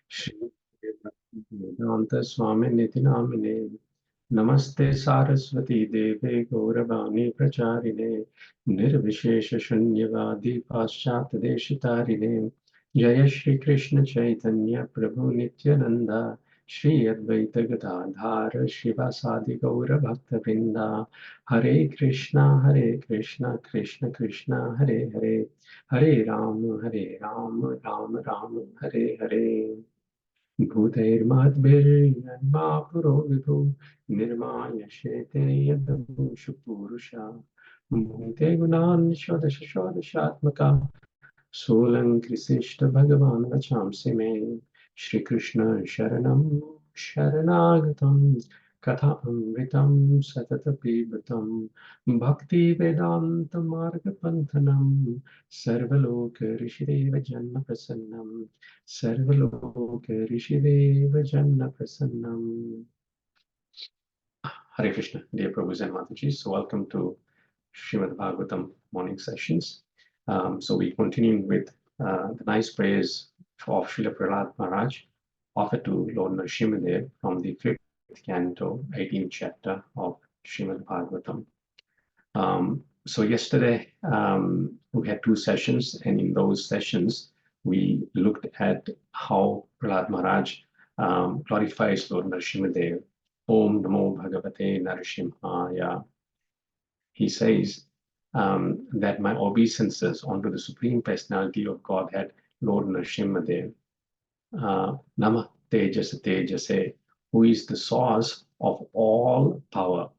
Shri Vedanta Swami Nitinamine Namaste Saraswati Deve Gauravani Pracharine Nirvishesha Shunyavadi Paschat Deshitarine Jaya Shri Krishna Chaitanya Prabhu Nityananda Shri Advaita Gadadhar Shivasadi Gaura Bhakta Vrinda Hare Krishna Krishna Krishna Hare Hare Hare Ram Ram Ram Hare Hare भूतैर्महद्भिर्जन्मा पुरो विभु निर्मायशेते यदभूषु पूरुषा भूते गुणान् षोडश षोडशात्मका सोऽलङ्कृशिष्ट भगवान् वचांसि मे श्रीकृष्ण शरणं शरणागतं कथामृतं सततपिबतं भक्तिवेदान्तमार्गपन्थनं सर्वलोकऋषिदेव जन्मप्रसन्नं सर्वलोकऋषिदेव जन्मप्रसन्नं. Hare Krishna, dear Prabhus and Matajis. So welcome to Srimad Bhagavatam morning sessions. So we continue with the nice prayers of Srila Prahlad Maharaj offered to Lord Nrsimhadeva from the 5th Canto, 18th chapter of Srimad Bhagavatam. So yesterday we had 2 sessions, and in those sessions we looked at how Prahlad Maharaj glorifies Lord Nrsimhadeva. Om Namo Bhagavate Nrsimhaya. He says that my obeisances unto the Supreme Personality of Godhead, Lord Nrsimhadeva, Nama Tejasa Tejase, who is the source of all power,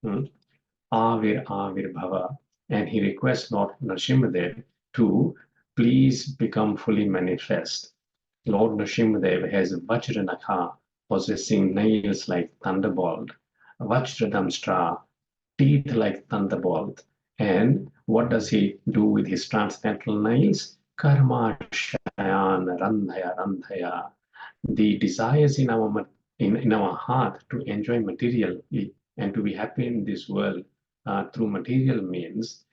Avir Bhava, and he requests Lord Nrsimhadeva to please become fully manifest. Lord Nrsimhadeva has Vajranakha, possessing nails like thunderbolt, Vajradamstra, teeth like thunderbolt. And what does he do with his transcendental nails? Karma Shayan Randhaya. The desires in our heart to enjoy materially and to be happy in this world through material means,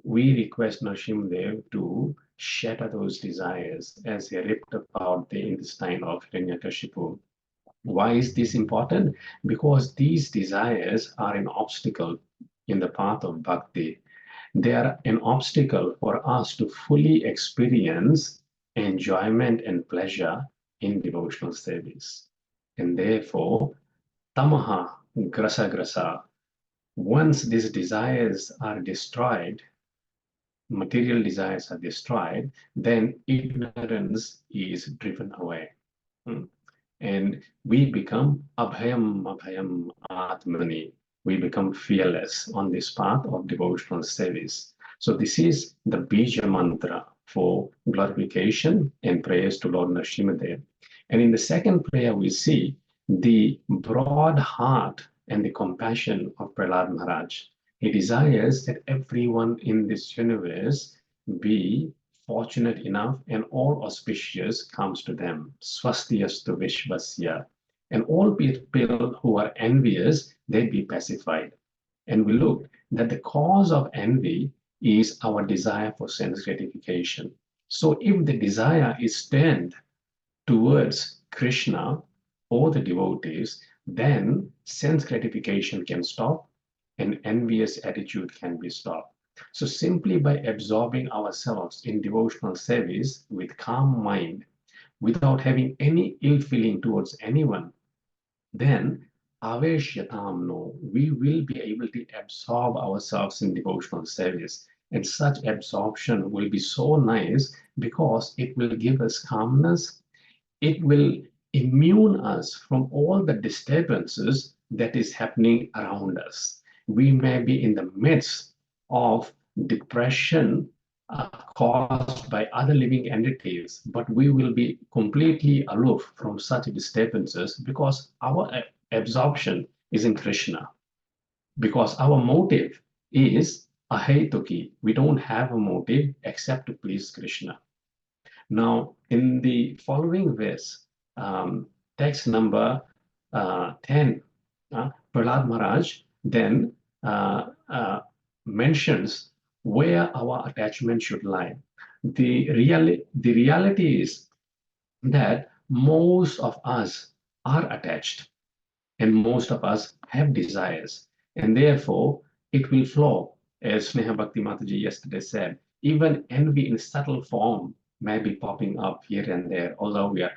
we request Nrsimhadev to shatter those desires as he ripped out the intestine of Hiranyakashipu. Why is this important? Because these desires are an obstacle in the path of bhakti. They are an obstacle for us to fully experience enjoyment and pleasure in devotional service. And therefore, tamaha grasa. Once these desires are destroyed, material desires are destroyed, then ignorance is driven away. And we become abhayam atmani. We become fearless on this path of devotional service. So this is the bija mantra for glorification and prayers to Lord Nrsimhadeva. And in the second prayer, we see the broad heart and the compassion of Prahlad Maharaj. He desires that everyone in this universe be fortunate enough and all auspicious comes to them. Swastiyastu Vishvasya. And all people who are envious, they be pacified. And we look that the cause of envy is our desire for sense gratification. So if the desire is turned towards Kṛṣṇa or the devotees, then sense gratification can stop and envious attitude can be stopped. So simply by absorbing ourselves in devotional service with calm mind, without having any ill feeling towards anyone, then aveshyatamno, we will be able to absorb ourselves in devotional service. And such absorption will be so nice because it will give us calmness. It will immune us from all the disturbances that is happening around us. We may be in the midst of depression caused by other living entities, but we will be completely aloof from such disturbances because our absorption is in Kṛṣṇa. Because our motive is ahetuki. We don't have a motive except to please Kṛṣṇa. Now, in the following verse, text number 10, Prahlad Maharaj then mentions where our attachment should lie. The reality is that most of us are attached and most of us have desires, and therefore it will flow. As Sneha Bhakti Mataji yesterday said, even envy in subtle form may be popping up here and there, although we are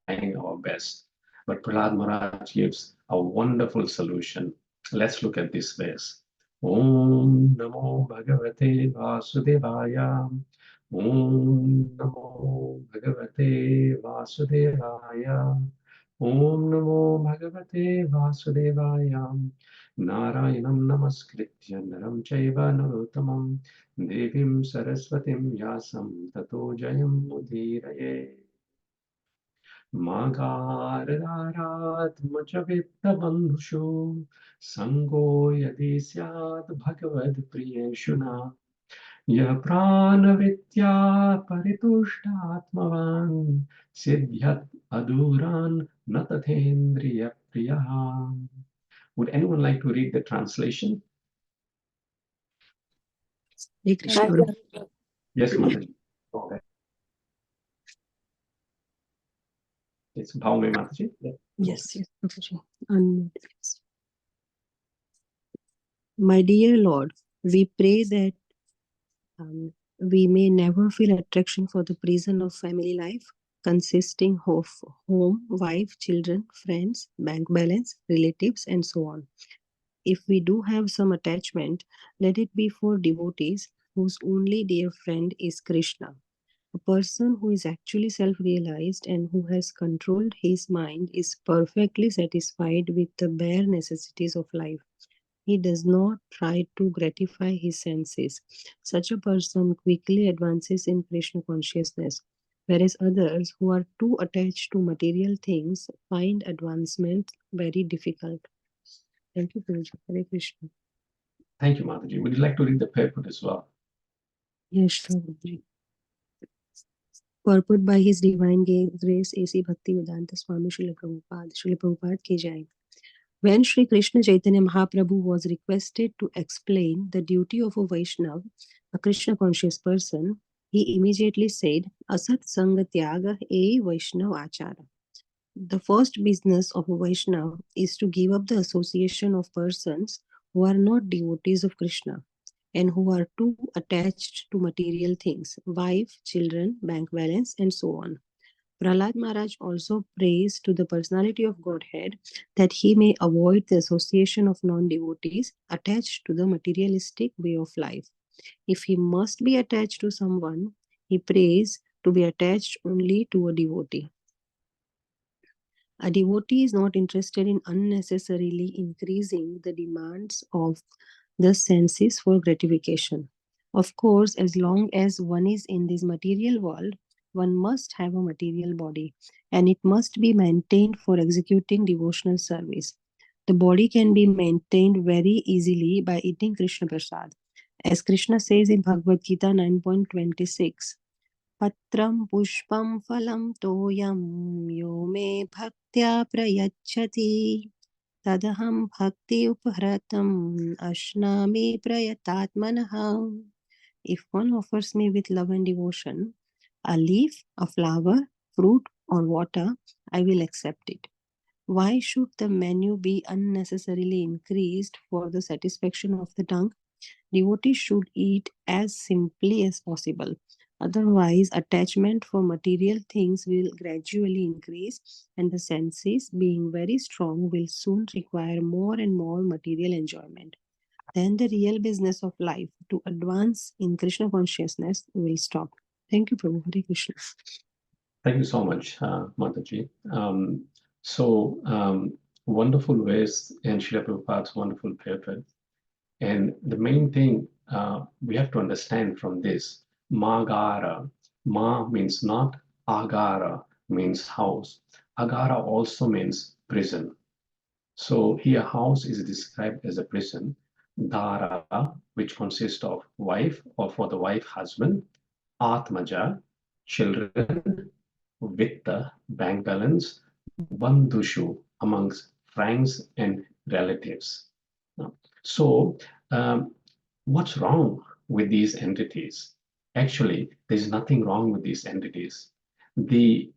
trying our best. But Prahlad Maharaj gives a wonderful solution. Let's look at this verse. Om Namo Bhagavate Vasudevaya. Om Namo Bhagavate Vasudevaya. Om Namo Bhagavate Vasudevaya. Narayanam Namaskritya Naram Chaiva Narottamam Devim Saraswatim Vyasam Tato Jayam Mudiraye. Magaradharatmachavittabandhushu Sango Yadi Syad Bhagavad Priyeshuna Yah Pranavitya Paritushtatmavan Siddhyat Aduran Natathendriya Priyaha. Would anyone like to read the translation? Hare Krishna. Yes, Mataji. Okay. It's Bhavme Mataji. Yes, Mataji. My dear Lord, we pray that we may never feel attraction for the prison of family life, consisting of home, wife, children, friends, bank balance, relatives, and so on. If we do have some attachment, let it be for devotees whose only dear friend is Krishna. A person who is actually self-realized and who has controlled his mind is perfectly satisfied with the bare necessities of life. He does not try to gratify his senses. Such a person quickly advances in Krishna consciousness, whereas others who are too attached to material things find advancement very difficult. Thank you, Guruji. Hare Krishna. Thank you, Mataji. Would you like to read the purport as well? Yes, sure, Guruji. Purport by His Divine Grace A.C. Bhaktivedanta Swami Srila Prabhupada ki jai. When Sri Krishna Chaitanya Mahaprabhu was requested to explain the duty of a Vaishnava, a Krishna conscious person, he immediately said, Asat Sanga Tyaga E Vaishnava Achara. The first business of a Vaishnava is to give up the association of persons who are not devotees of Krishna and who are too attached to material things, wife, children, bank balance, and so on. Prahlad Maharaj also prays to the personality of Godhead that he may avoid the association of non-devotees attached to the materialistic way of life. If he must be attached to someone, he prays to be attached only to a devotee. A devotee is not interested in unnecessarily increasing the demands of the senses for gratification. Of course, as long as one is in this material world, one must have a material body, and it must be maintained for executing devotional service. The body can be maintained very easily by eating Krishna Prasad. As Krishna says in Bhagavad Gita 9.26, Patram pushpam phalam toyam yo me bhaktya prayachati tadaham bhakti upahratam ashnami prayatatmanaha. If one offers me with love and devotion a leaf, a flower, fruit, or water, I will accept it. Why should the menu be unnecessarily increased for the satisfaction of the tongue? Devotees should eat as simply as possible. Otherwise, attachment for material things will gradually increase, and the senses, being very strong, will soon require more and more material enjoyment. Then the real business of life, to advance in Krishna consciousness, will stop. Thank you, Prabhu. Hare Krishna. Thank you so much, Mataji. Wonderful ways and Srila Prabhupada's wonderful purport. And the main thing we have to understand from this, Magara, Ma means not, Agara means house. Agara also means prison. So here house is described as a prison. Dara, which consists of wife or for the wife husband, Atmaja, children, Vitta, bank balance, Bandhushu, amongst friends and relatives. So, what's wrong with these entities? Actually, there's nothing wrong with these entities. The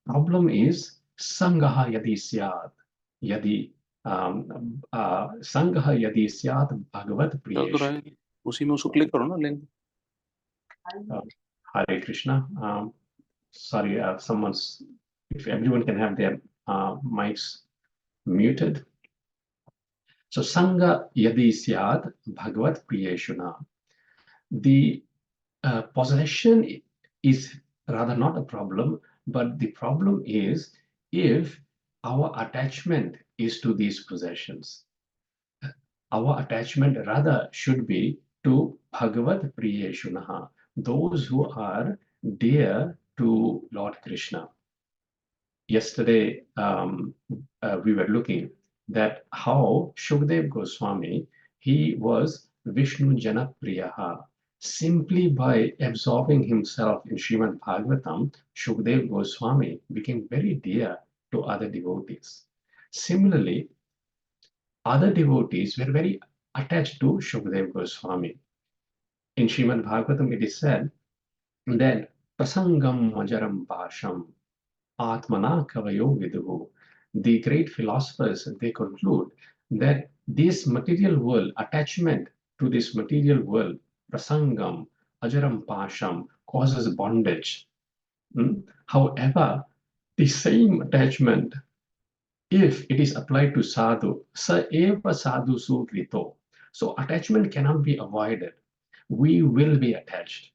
problem is sangaha yadi syat, yadi sangaha yadi syat bhagavat priyeshu. उसी में उसको click करो ना link. Hare Krishna. Sorry, if everyone can have their mics muted. So Sangha Yadi Syad Bhagavat Priyeshuna. The possession is rather not a problem, but the problem is if our attachment is to these possessions. Our attachment rather should be to Bhagavat Priyeshunaha, those who are dear to Lord Krishna. Yesterday, we were looking that how Shukdev Goswami, he was Vishnu Janapriyaha. Simply by absorbing himself in Srimad Bhagavatam, Shukdev Goswami became very dear to other devotees. Similarly, other devotees were very attached to Shukdev Goswami. In Srimad Bhagavatam, it is said that Prasangam Majaram Bhasham Atmana Kavayo Viduhu. The great philosophers, they conclude that this material world, attachment to this material world, prasangam, ajaram pasham, causes bondage. However, the same attachment, if it is applied to sadhu, sa eva sadhu sukrito. So attachment cannot be avoided. We will be attached.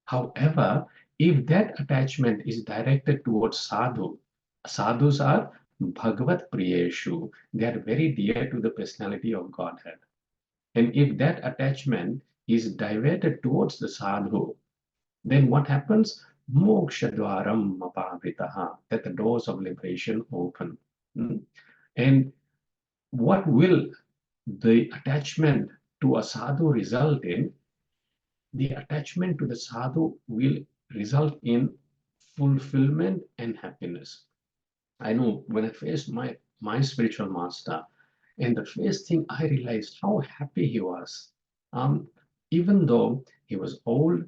However, if that attachment is directed towards sadhu, sadhus are Bhagavat Priyeshu. They are very dear to the personality of Godhead. And if that attachment is diverted towards the sadhu, then what happens? Moksha dwaram apavritaha, that the doors of liberation open. And what will the attachment to a sadhu result in? The attachment to the sadhu will result in fulfillment and happiness. I know when I faced my spiritual master, and the first thing I realized how happy he was. Even though he was old,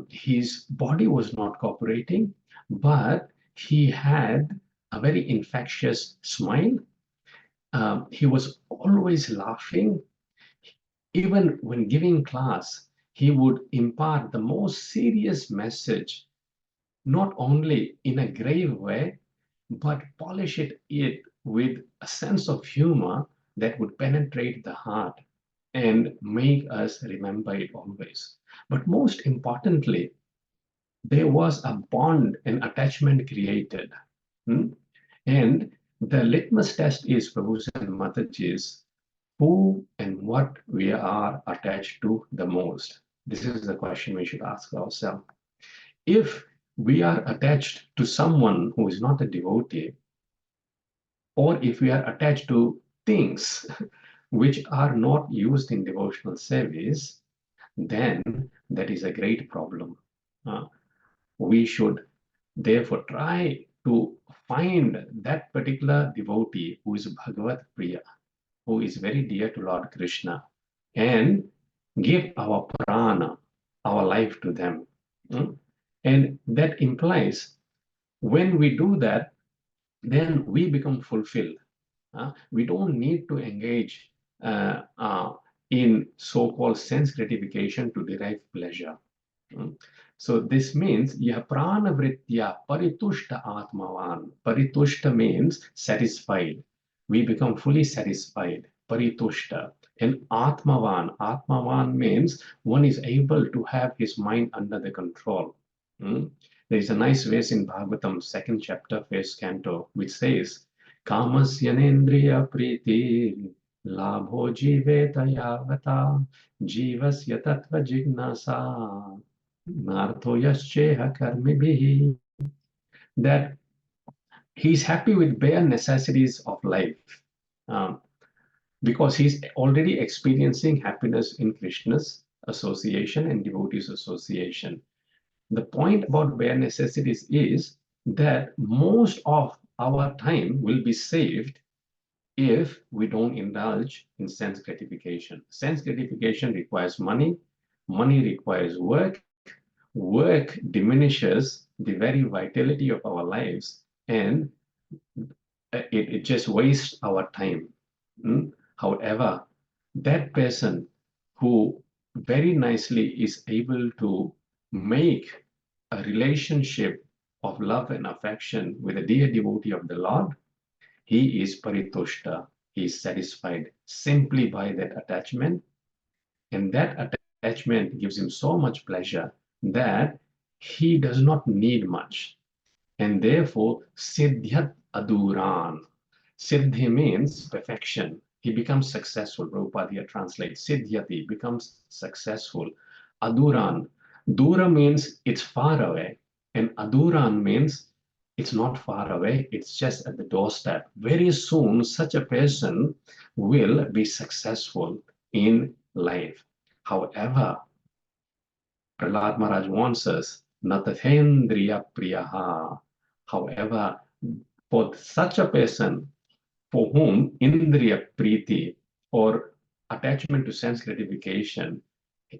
his body was not cooperating, but he had a very infectious smile. He was always laughing. Even when giving class, he would impart the most serious message, not only in a grave way, but polish it with a sense of humor that would penetrate the heart and make us remember it always. But most importantly, there was a bond and attachment created. And the litmus test is, Prabhu's and Mataji's, who and what we are attached to the most. This is the question we should ask ourselves. If we are attached to someone who is not a devotee, or if we are attached to things which are not used in devotional service, then that is a great problem. We should therefore try to find that particular devotee who is Bhagavat Priya, who is very dear to Lord Krishna, and give our prana, our life to them. And that implies when we do that, then we become fulfilled. We don't need to engage in so-called sense gratification to derive pleasure. So this means prana vritya paritushta atmavan. Paritushta means satisfied. We become fully satisfied. Paritushta. And atmavan. Atmavan means one is able to have his mind under the control. There is a nice verse in Bhagavatam, 2nd chapter, 1st canto, which says, Kamasyanendriya priti labho jiveta yavata jivasya tattva jignasa nartho yasceha karmibhi. That he's happy with bare necessities of life because he's already experiencing happiness in Krishna's association and devotees' association. The point about bare necessities is that most of our time will be saved if we don't indulge in sense gratification. Sense gratification requires money, money requires work, work diminishes the very vitality of our lives, and it just wastes our time. However, that person who very nicely is able to make a relationship of love and affection with a dear devotee of the Lord, he is paritushta, he is satisfied simply by that attachment. And that attachment gives him so much pleasure that he does not need much. And therefore, siddhyat aduran. Siddhi means perfection. He becomes successful. Prabhupada here translates siddhyati, becomes successful. Aduran. Dura means it's far away, and aduran means it's not far away, it's just at the doorstep. Very soon, such a person will be successful in life. However, Prahlad Maharaj warns us, natathendriya priyaha. However, for such a person for whom indriya priti or attachment to sense gratification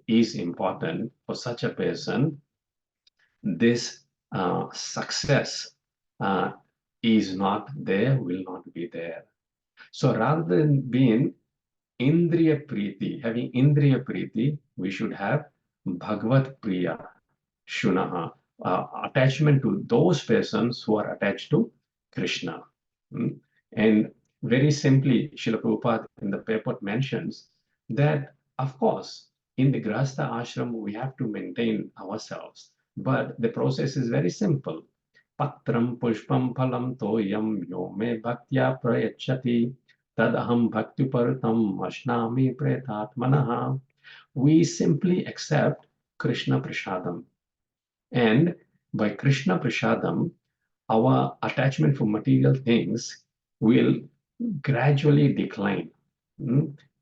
is important, for such a person, this success is not there, will not be there. So rather than being indriya priti, having indriya priti, we should have bhagavad priya shunaha, attachment to those persons who are attached to Krishna. And very simply, Srila Prabhupada in the purport mentions that, of course, in the Grahastha ashram, we have to maintain ourselves. But the process is very simple. Patram pushpam phalam toyam yo me bhaktya prayachati tadaham bhaktipartam ashnami pretatmanaha. We simply accept Krishna prasadam. And by Krishna prasadam, our attachment for material things will gradually decline.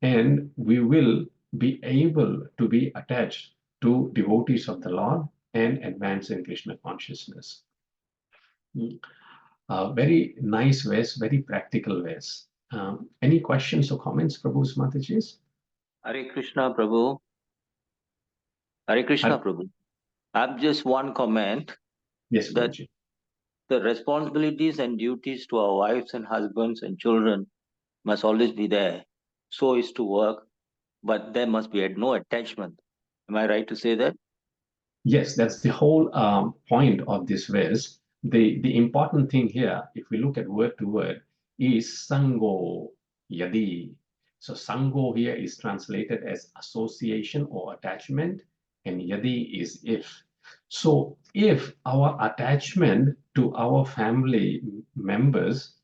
And we will be able to be attached to devotees of the Lord and advance in Krishna consciousness. Very nice verse, very practical verse. Any questions or comments, Prabhu's Matajis? Hare Krishna, Prabhu. Hare Krishna, Prabhu. I have just one comment. Yes, that Guruji. the responsibilities and duties to our wives and husbands and children must always be there. So is to work, but there must be no attachment. Am I right to say that? Yes, that's the whole point of this verse. The important thing here, if we look at word to word, is sango yadi. So sango here is translated as association or attachment, and yadi is if. So if our attachment to our family members,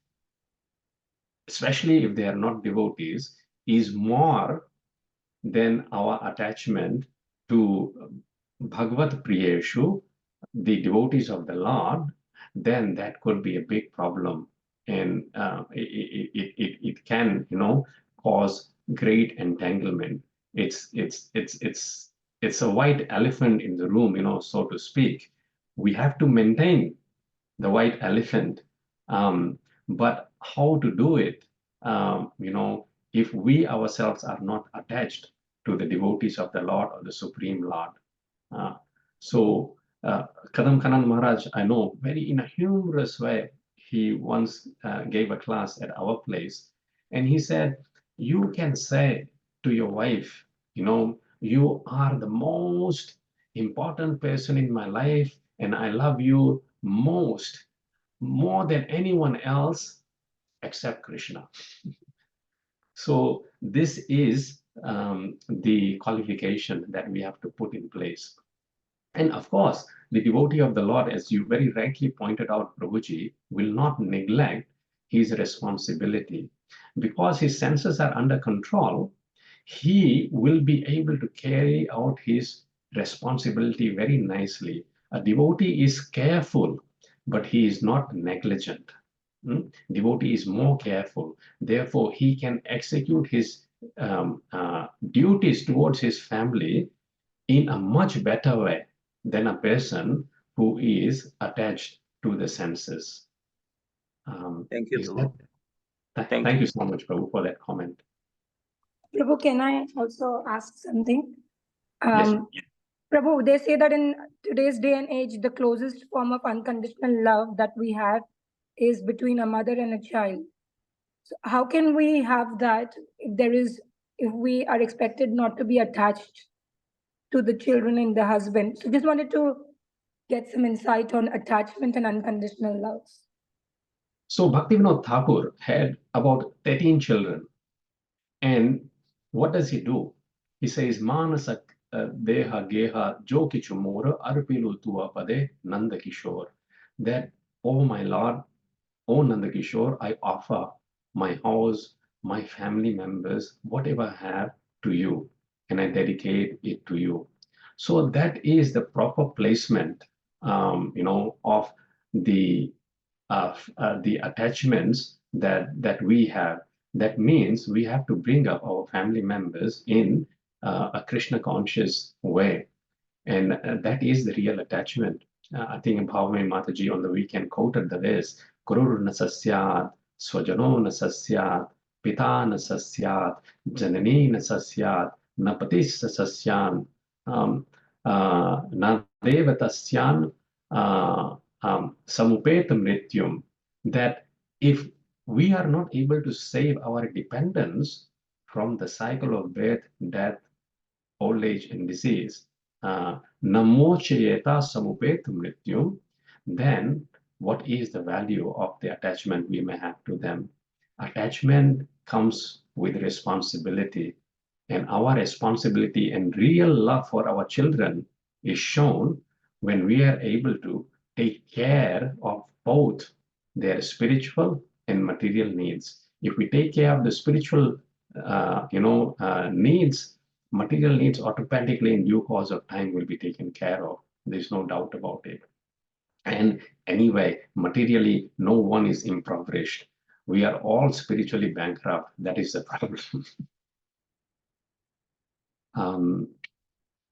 especially if they are not devotees, is more than our attachment to Bhagavad Priyeshu, the devotees of the Lord, then that could be a big problem. And it can, cause great entanglement. It's a white elephant in the room, so to speak. We have to maintain the white elephant. But how to do it, if we ourselves are not attached to the devotees of the Lord or the Supreme Lord. So Kadam Kanand Maharaj, I know, very in a humorous way, he once gave a class at our place, and he said, you can say to your wife, you are the most important person in my life, and I love you more than anyone else except Krishna. So this is the qualification that we have to put in place. And of course, the devotee of the Lord, as you very rightly pointed out, Prabhuji, will not neglect his responsibility. Because his senses are under control, he will be able to carry out his responsibility very nicely. A devotee is careful, but he is not negligent. Devotee is more careful. Therefore, he can execute his duties towards his family in a much better way than a person who is attached to the senses. Thank you, Prabhu. Thank you so much, Prabhu, for that comment. Prabhu, can I also ask something? Yes. Prabhu, they say that in today's day and age, the closest form of unconditional love that we have is between a mother and a child. So how can we have that if we are expected not to be attached to the children and the husband? So just wanted to get some insight on attachment and unconditional love. So Bhaktivinoda Thakur had about 13 children. And what does he do? He says, Manasa deha geha jo kichu mora arpilu tua pade Nanda Kishore. That, oh my Lord, oh Nanda Kishore, I offer my house, my family members, whatever I have to you, and I dedicate it to you. So that is the proper placement, of the attachments that we have. That means we have to bring up our family members in a Krishna conscious way, and that is the real attachment. I think Bhavami Mataji on the weekend quoted the verse, Gurur na sasyat, swajano na sasyat, pita na sasyat, janani na sasyat, na patis sasyan, na devatasyan samupetam mrityum. That if we are not able to save our dependents from the cycle of birth, death, old age, and disease, namochayeta samupetam mrityum, then what is the value of the attachment we may have to them? Attachment comes with responsibility, and our responsibility and real love for our children is shown when we are able to take care of both their spiritual and material needs. If we take care of the spiritual, needs, material needs automatically in due course of time will be taken care of. There's no doubt about it. And anyway, materially, no one is impoverished. We are all spiritually bankrupt. That is the problem.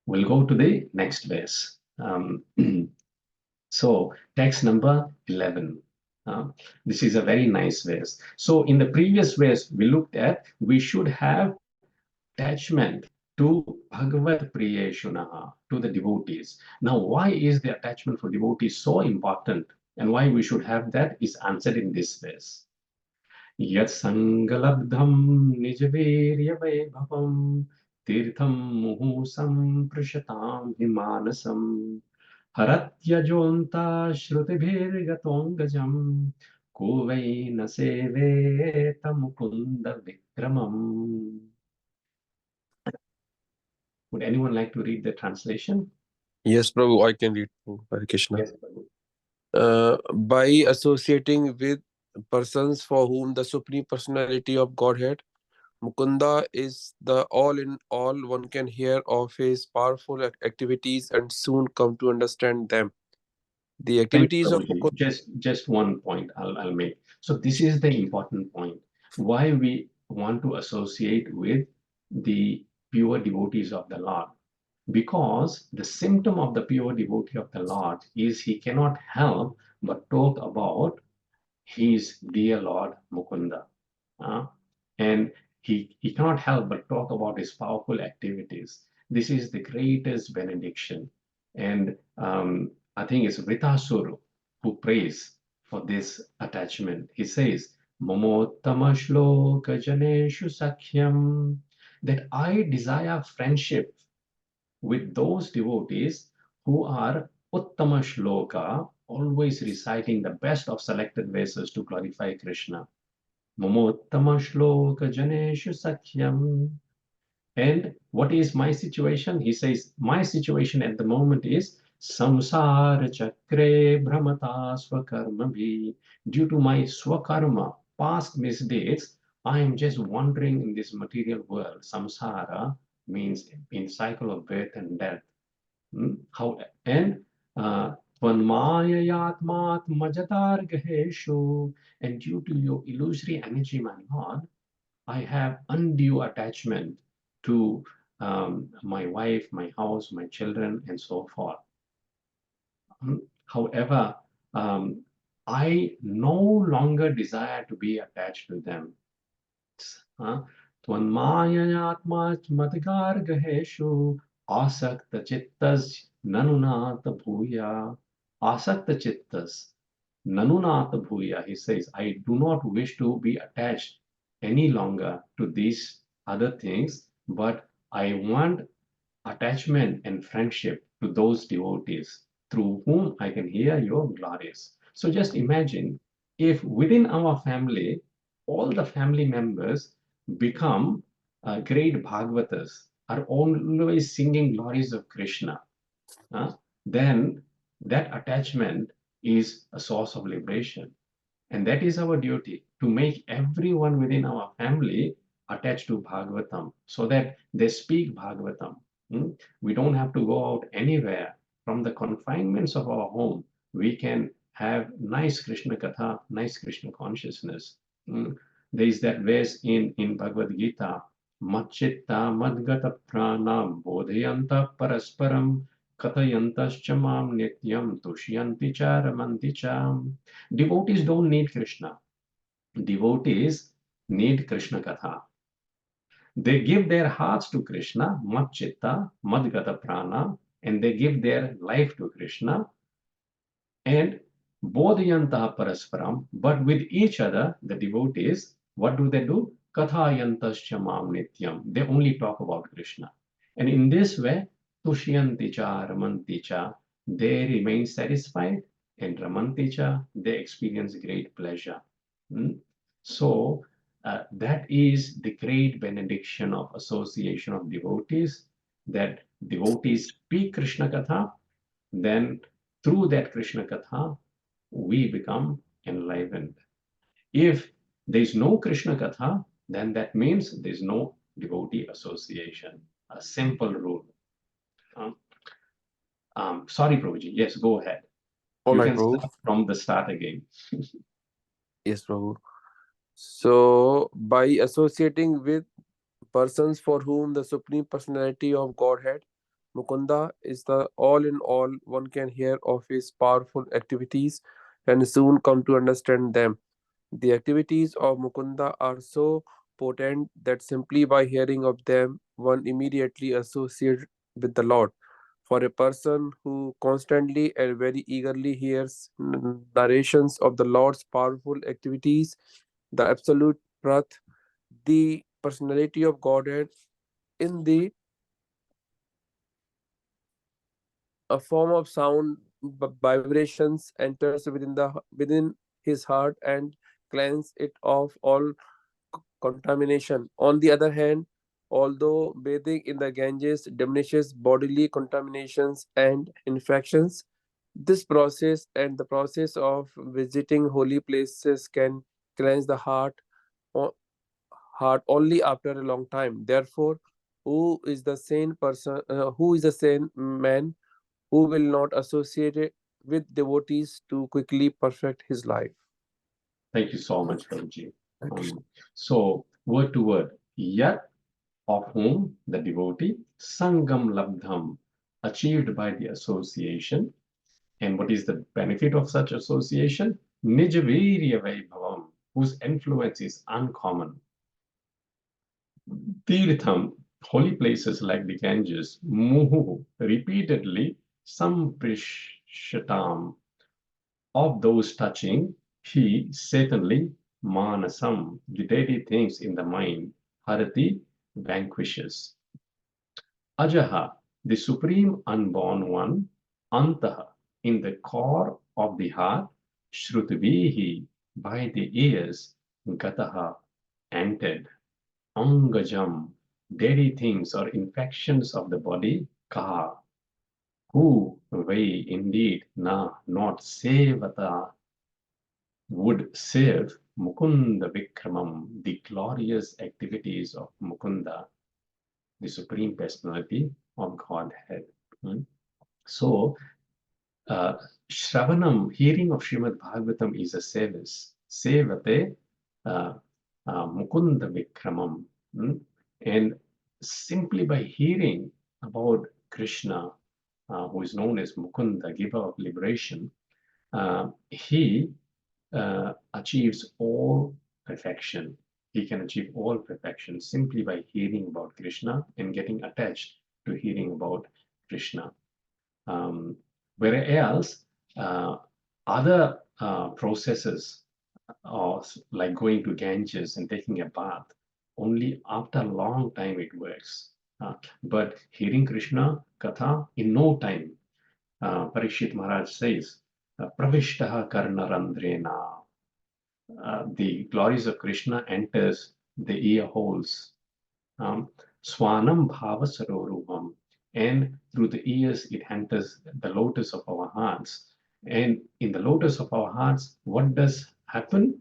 We'll go to the next verse. So text number 11. This is a very nice verse. So in the previous verse, we looked at we should have attachment to Bhagavad Priyeshunaha, to the devotees. Now, why is the attachment for devotees so important, and why we should have that is answered in this verse. Yat sangalabdham nijvirya vaibhavam tirtham muhusam prishatam himanasam haratyajonta shrutibhirgatongajam kuvaina seveta mukunda vikramam. Would anyone like to read the translation? Yes, Prabhu, I can read. Hare Krishna. Yes, Prabhu. By associating with persons for whom the Supreme Personality of Godhead, Mukunda, is the all-in-all, one can hear of his powerful activities and soon come to understand them. The Thank you, activities of Prabhuji. Mukunda. Just one point I'll make. So this is the important point. Why we want to associate with the pure devotees of the Lord. Because the symptom of the pure devotee of the Lord is he cannot help but talk about his dear Lord Mukunda. And he cannot help but talk about his powerful activities. This is the greatest benediction. And I think it's Vritasuru who prays for this attachment. He says, Mamottama shloka janeshu sakhyam, that I desire friendship with those devotees who are Uttama Shloka, always reciting the best of selected verses to glorify Krishna. Mamottama Shloka Janeshu Sakyam. And what is my situation? He says, my situation at the moment is Samsara Chakre Brahmata Swakarma. Due to my Swakarma, past misdeeds, I am just wandering in this material world. Samsara means in cycle of birth and death. How and and due to your illusory energy, my Lord, I have undue attachment to my wife, my house, my children, and so forth. However, I no longer desire to be attached to them. Asakta chittas nanunata bhuya. Asakta chittas nanunata bhuya. He says, I do not wish to be attached any longer to these other things, but I want attachment and friendship to those devotees through whom I can hear your glories. So just imagine if within our family, all the family members become great Bhagavatas, are always singing glories of Krishna, then that attachment is a source of liberation. And that is our duty, to make everyone within our family attached to Bhagavatam so that they speak Bhagavatam. We don't have to go out anywhere. From the confinements of our home, we can have nice Krishna Katha, nice Krishna consciousness. There is that verse in Bhagavad Gita, Machitta Madgata Prana Bodhayanta Parasparam Kathayantascha Mam Nityam Tushyanti Cha Ramanti Cha. Devotees don't need Krishna. Devotees need Krishna Katha. They give their hearts to Krishna, Mad Chitta, Madgata Prana, and they give their life to Krishna. And Bodhyantaha Parasparam, but with each other, the devotees, what do? Kathayantascha Mam Nityam. They only talk about Krishna. And in this way, Tushyanti Cha, Ramanti Cha, they remain satisfied, and Ramanti Cha, they experience great pleasure. So that is the great benediction of association of devotees, that devotees speak Krishna Katha, then through that Krishna Katha, we become enlivened. If there is no Krishna Katha, then that means there is no devotee association. A simple rule. Sorry, Prabhuji. Yes, go ahead. All You right, can Prabhu. start from the start again. Yes, Prabhu. So, by associating with persons for whom the Supreme Personality of Godhead, Mukunda, is the all in all, one can hear of his powerful activities and soon come to understand them. The activities of Mukunda are so potent that simply by hearing of them, one immediately associates with the Lord. For a person who constantly and very eagerly hears narrations of the Lord's powerful activities, the absolute truth, the personality of Godhead in the a form of sound vibrations enters within his heart and cleanse it of all contamination. On the other hand, although bathing in the Ganges diminishes bodily contaminations and infections, this process and the process of visiting holy places can cleanse the o- heart only after a long time. Therefore, who is the sane man who will not associate it with devotees to quickly perfect his life? Thank you so much, Prabhuji. Thank you. So, word to word, Yat, of whom the devotee, Sangam Labdham, achieved by the association. And what is the benefit of such association? Nijavirya Vaibhavam, whose influence is uncommon. Tirtham, holy places like the Ganges, Muhu, repeatedly, Samprishyatam, of those touching, he certainly, Manasam, the daily things in the mind, Harati, vanquishes. Ajaha, the supreme unborn one, Antaha, in the core of the heart, Shrutvihi, by the ears, Gataha, entered. Angajam, daily things or infections of the body, Kaha, who way indeed not sevata would save Mukunda Vikramam, the glorious activities of Mukunda, the Supreme Personality of Godhead. So, Shravanam, hearing of Srimad Bhagavatam is a service. Sevate Mukunda Vikramam. And simply by hearing about Krishna, who is known as Mukunda, giver of liberation, he achieves all perfection. He can achieve all perfection simply by hearing about Krishna and getting attached to hearing about Krishna. Whereas other processes, like going to Ganges and taking a bath, only after a long time it works. But hearing Krishna Katha, in no time, Parikshit Maharaj says, Pravishtaha Karnarandrena. The glories of Krishna enters the ear holes. Swanam Bhava Sarorupam. And through the ears, it enters the lotus of our hearts. And in the lotus of our hearts, what does happen?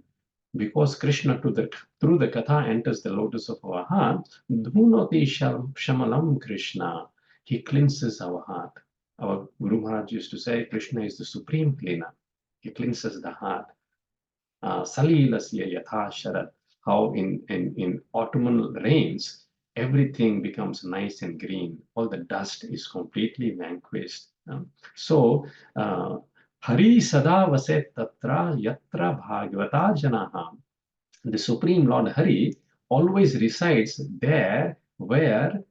Because Krishna through the Katha enters the lotus of our heart, Dhunati Shamalam Krishna. He cleanses our heart. Our Guru Maharaj used to say, Krishna is the supreme cleaner. He cleanses the heart. Salilasya Yatha Sharad. How in autumnal rains, everything becomes nice and green. All the dust is completely vanquished. So, Hari Sada Vaset Tatra Yatra Bhagavata Janaha. The Supreme Lord Hari always resides there where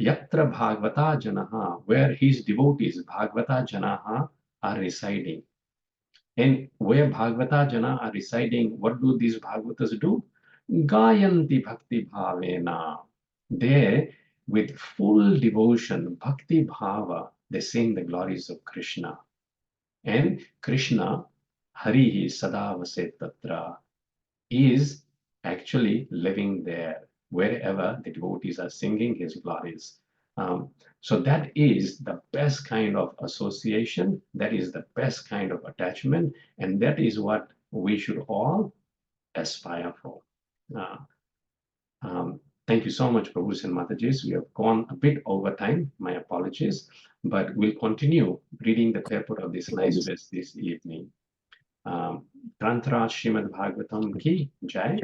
Yatra Bhagavata Janaha, where his devotees, Bhagavata Janaha, are residing. And where Bhagavata Jana are residing, what do these Bhagavatas do? Gayanti Bhakti Bhavena. They, with full devotion, Bhakti Bhava, they sing the glories of Krishna. And Krishna, Harihi Sada Vaset Tatra, is actually living there, wherever the devotees are singing his glories. So that is the best kind of association, that is the best kind of attachment, and that is what we should all aspire for. Thank you so much, Prabhus and Matajis. We have gone a bit over time, my apologies, but we'll continue reading the purport of this nice verse this evening. Tantra Srimad Bhagavatam ki jai.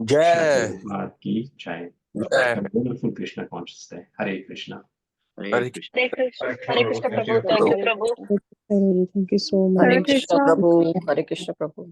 Jai. Prabhupada ki jai. Jai. Have a wonderful Krishna consciousness. Hare Krishna. Hare Krishna. Hare Krishna Prabhu. Thank you. Thank you so much. Hare Hare Krishna Krishna. Prabhu. Hare Krishna Prabhu.